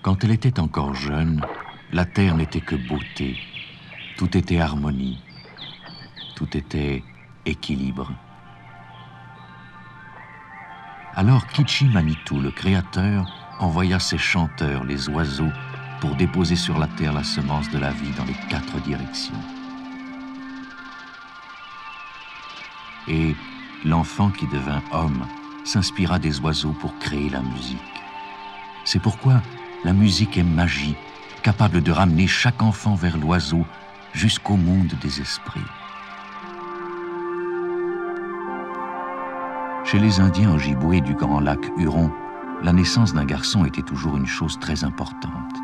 Quand elle était encore jeune, la terre n'était que beauté, tout était harmonie, tout était équilibre. Alors Kichi Manitou, le créateur, envoya ses chanteurs, les oiseaux, pour déposer sur la terre la semence de la vie dans les 4 directions. Et l'enfant qui devint homme s'inspira des oiseaux pour créer la musique. C'est pourquoi la musique est magie, capable de ramener chaque enfant vers l'oiseau jusqu'au monde des esprits. Chez les Indiens Ojibwés du Grand Lac Huron, la naissance d'un garçon était toujours une chose très importante.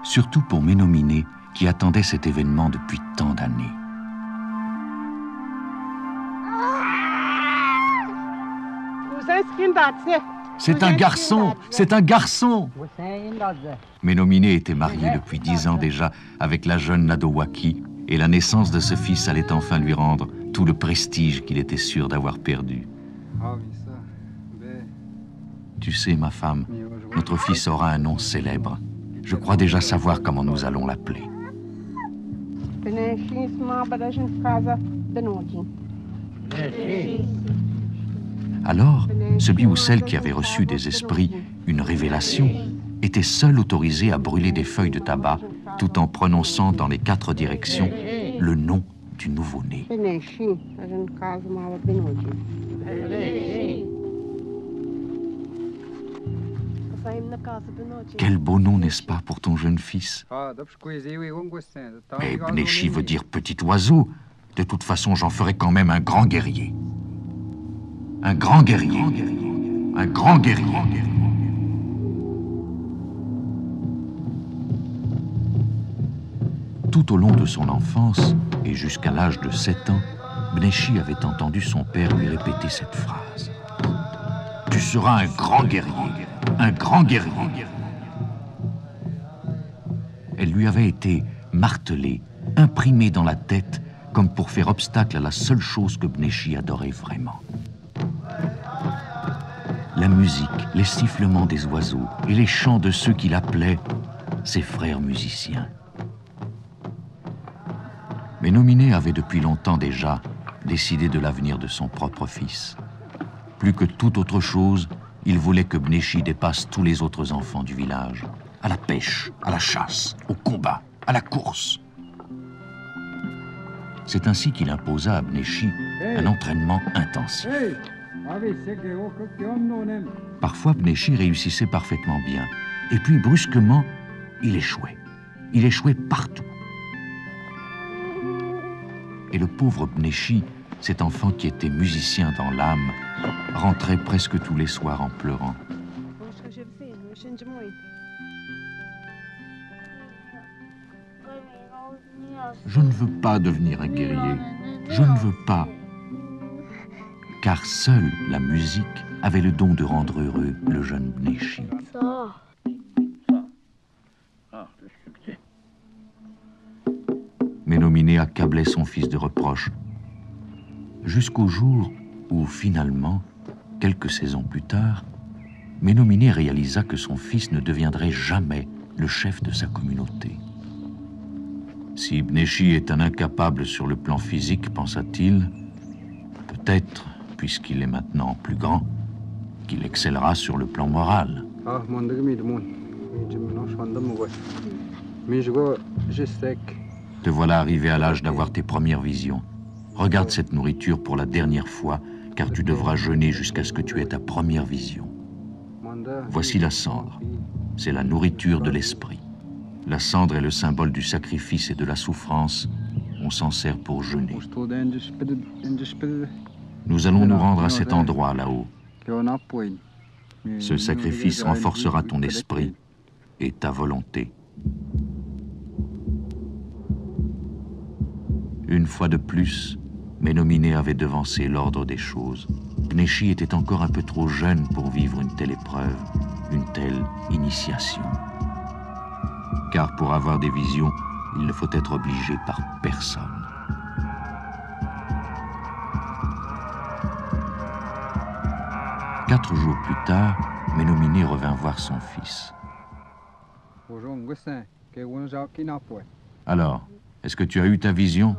Surtout pour Ménominé, qui attendait cet événement depuis tant d'années. C'est un garçon, c'est un garçon. Ménominé était marié depuis 10 ans déjà avec la jeune Nadowaki, et la naissance de ce fils allait enfin lui rendre tout le prestige qu'il était sûr d'avoir perdu. Tu sais, ma femme, notre fils aura un nom célèbre. Je crois déjà savoir comment nous allons l'appeler. Alors, celui ou celle qui avait reçu des esprits une révélation était seul autorisé à brûler des feuilles de tabac tout en prononçant dans les 4 directions le nom du nouveau-né. Quel beau nom, n'est-ce pas, pour ton jeune fils? Mais Bneshi veut dire petit oiseau. De toute façon, j'en ferai quand même un grand guerrier. Un grand guerrier. Un grand guerrier. Tout au long de son enfance, et jusqu'à l'âge de 7 ans, Bneshi avait entendu son père lui répéter cette phrase. « Tu seras un grand guerrier, un grand guerrier. » Elle lui avait été martelée, imprimée dans la tête, comme pour faire obstacle à la seule chose que Bneshi adorait vraiment. La musique, les sifflements des oiseaux et les chants de ceux qui l'appelaient ses frères musiciens. Ménominé avait depuis longtemps déjà décidé de l'avenir de son propre fils. Plus que toute autre chose, il voulait que Bneshi dépasse tous les autres enfants du village, à la pêche, à la chasse, au combat, à la course. C'est ainsi qu'il imposa à Bneshi un entraînement intensif. Parfois, Bneshi réussissait parfaitement bien, et puis brusquement, il échouait. Il échouait partout. Et le pauvre Bneshi, cet enfant qui était musicien dans l'âme, rentrait presque tous les soirs en pleurant. Je ne veux pas devenir un guerrier. Je ne veux pas. Car seule la musique avait le don de rendre heureux le jeune Bneshi. Ménominé accablait son fils de reproches, jusqu'au jour où, finalement, quelques saisons plus tard, Ménominé réalisa que son fils ne deviendrait jamais le chef de sa communauté. Si Bneshi est un incapable sur le plan physique, pensa-t-il, peut-être, puisqu'il est maintenant plus grand, qu'il excellera sur le plan moral. Te voilà arrivé à l'âge d'avoir tes premières visions. Regarde cette nourriture pour la dernière fois, car tu devras jeûner jusqu'à ce que tu aies ta première vision. Voici la cendre. C'est la nourriture de l'esprit. La cendre est le symbole du sacrifice et de la souffrance. On s'en sert pour jeûner. Nous allons nous rendre à cet endroit là-haut. Ce sacrifice renforcera ton esprit et ta volonté. Une fois de plus, Ménominé avait devancé l'ordre des choses. Bneshi était encore un peu trop jeune pour vivre une telle épreuve, une telle initiation. Car pour avoir des visions, il ne faut être obligé par personne. Quatre jours plus tard, Ménominé revint voir son fils. Alors, est-ce que tu as eu ta vision?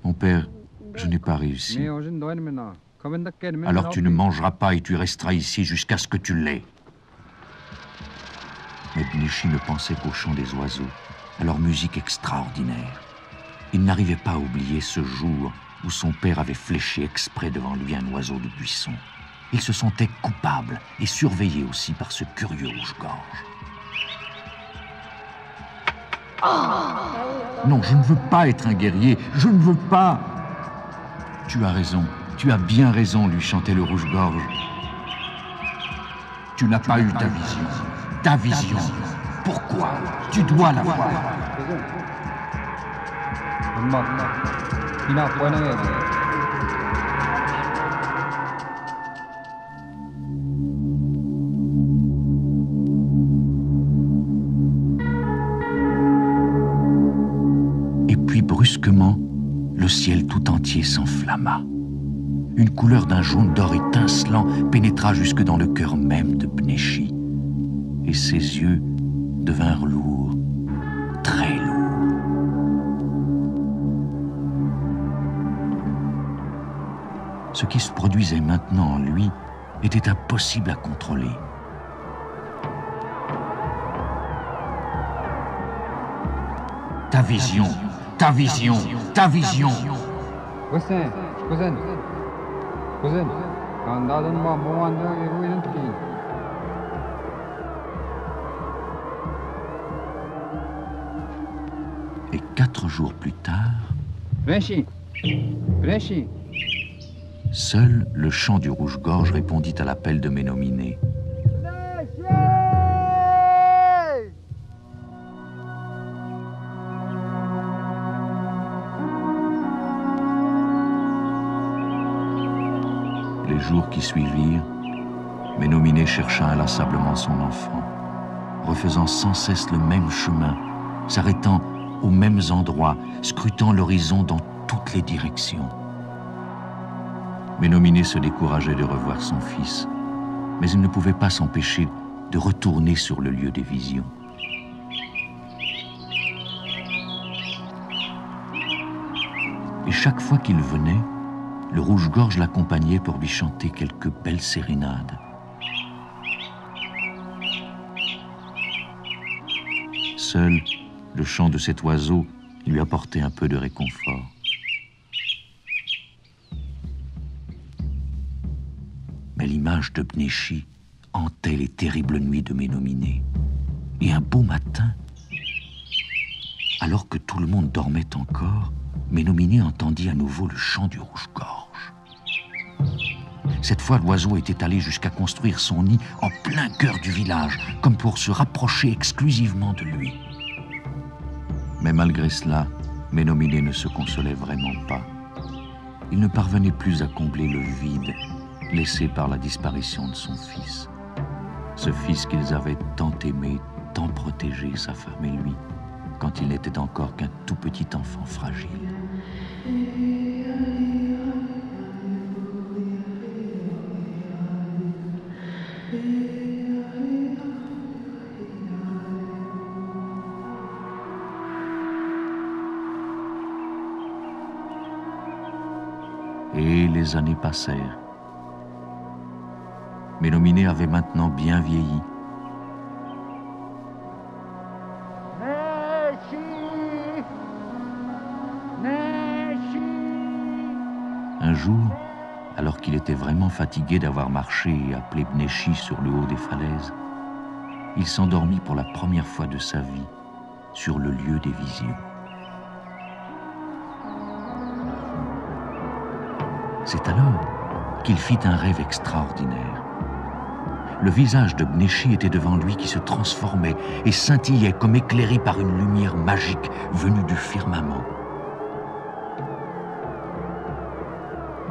Mon père, je n'ai pas réussi. Alors tu ne mangeras pas et tu resteras ici jusqu'à ce que tu l'aies. Mais Bnéchi ne pensait qu'au chant des oiseaux, à leur musique extraordinaire. Il n'arrivait pas à oublier ce jour où son père avait fléché exprès devant lui un oiseau de buisson. Il se sentait coupable et surveillé aussi par ce curieux rouge-gorge. Non, je ne veux pas être un guerrier, je ne veux pas. Tu as raison, tu as bien raison, lui chantait le rouge-gorge. Tu n'as pas eu ta vision. Ta vision. Pourquoi? Tu dois l'avoir. Et puis brusquement, le ciel tout entier s'enflamma. Une couleur d'un jaune d'or étincelant pénétra jusque dans le cœur même de Bnéchi. Et ses yeux devinrent lourds, très lourds. Ce qui se produisait maintenant en lui était impossible à contrôler. Ta vision, ta vision, ta vision. Et 4 jours plus tard, seul le chant du rouge-gorge répondit à l'appel de Ménominé. Les jours qui suivirent, Ménominé chercha inlassablement son enfant, refaisant sans cesse le même chemin, s'arrêtant aux mêmes endroits, scrutant l'horizon dans toutes les directions. Ménominé se décourageait de revoir son fils, mais il ne pouvait pas s'empêcher de retourner sur le lieu des visions. Et chaque fois qu'il venait, le rouge-gorge l'accompagnait pour lui chanter quelques belles sérénades. Seul le chant de cet oiseau lui apportait un peu de réconfort. Mais l'image de Bnéchi hantait les terribles nuits de Ménominé. Et un beau matin, alors que tout le monde dormait encore, Ménominé entendit à nouveau le chant du rouge-gorge. Cette fois, l'oiseau était allé jusqu'à construire son nid en plein cœur du village, comme pour se rapprocher exclusivement de lui. Mais malgré cela, Ménominé ne se consolait vraiment pas. Il ne parvenait plus à combler le vide laissé par la disparition de son fils. Ce fils qu'ils avaient tant aimé, tant protégé, sa femme et lui, quand il n'était encore qu'un tout petit enfant fragile. Et les années passèrent. Ménominé avait maintenant bien vieilli. Un jour, alors qu'il était vraiment fatigué d'avoir marché et appelé Bnéchi sur le haut des falaises, il s'endormit pour la première fois de sa vie sur le lieu des visions. C'est alors qu'il fit un rêve extraordinaire. Le visage de Bnéchi était devant lui qui se transformait et scintillait comme éclairé par une lumière magique venue du firmament.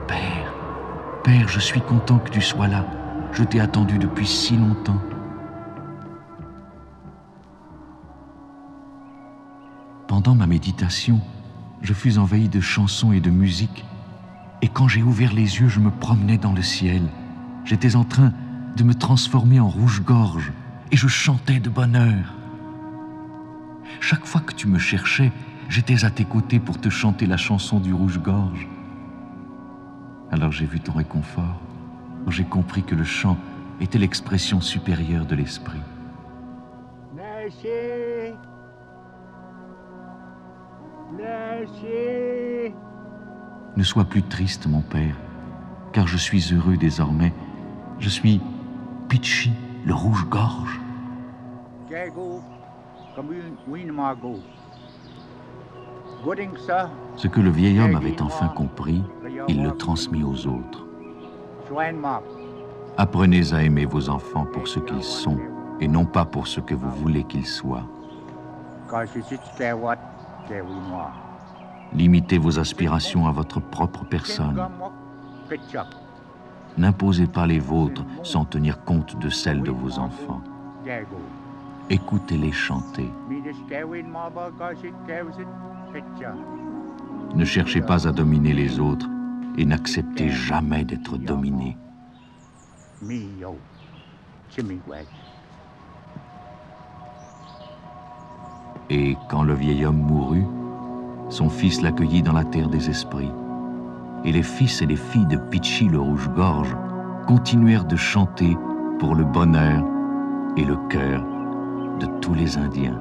Père, Père, je suis content que tu sois là. Je t'ai attendu depuis si longtemps. Pendant ma méditation, je fus envahi de chansons et de musique. Et quand j'ai ouvert les yeux, je me promenais dans le ciel. J'étais en train de me transformer en rouge-gorge et je chantais de bonheur. Chaque fois que tu me cherchais, j'étais à tes côtés pour te chanter la chanson du rouge-gorge. Alors j'ai vu ton réconfort. J'ai compris que le chant était l'expression supérieure de l'esprit. Nashi, Nashi. Ne sois plus triste, mon père, car je suis heureux désormais. Je suis Pitchi, le rouge-gorge. Ce que le vieil homme avait enfin compris, il le transmit aux autres. Apprenez à aimer vos enfants pour ce qu'ils sont et non pas pour ce que vous voulez qu'ils soient. Limitez vos aspirations à votre propre personne. N'imposez pas les vôtres sans tenir compte de celles de vos enfants. Écoutez-les chanter. Ne cherchez pas à dominer les autres et n'acceptez jamais d'être dominé. Et quand le vieil homme mourut, son fils l'accueillit dans la terre des esprits. Et les fils et les filles de Pitchi le rouge-gorge continuèrent de chanter pour le bonheur et le cœur de tous les Indiens.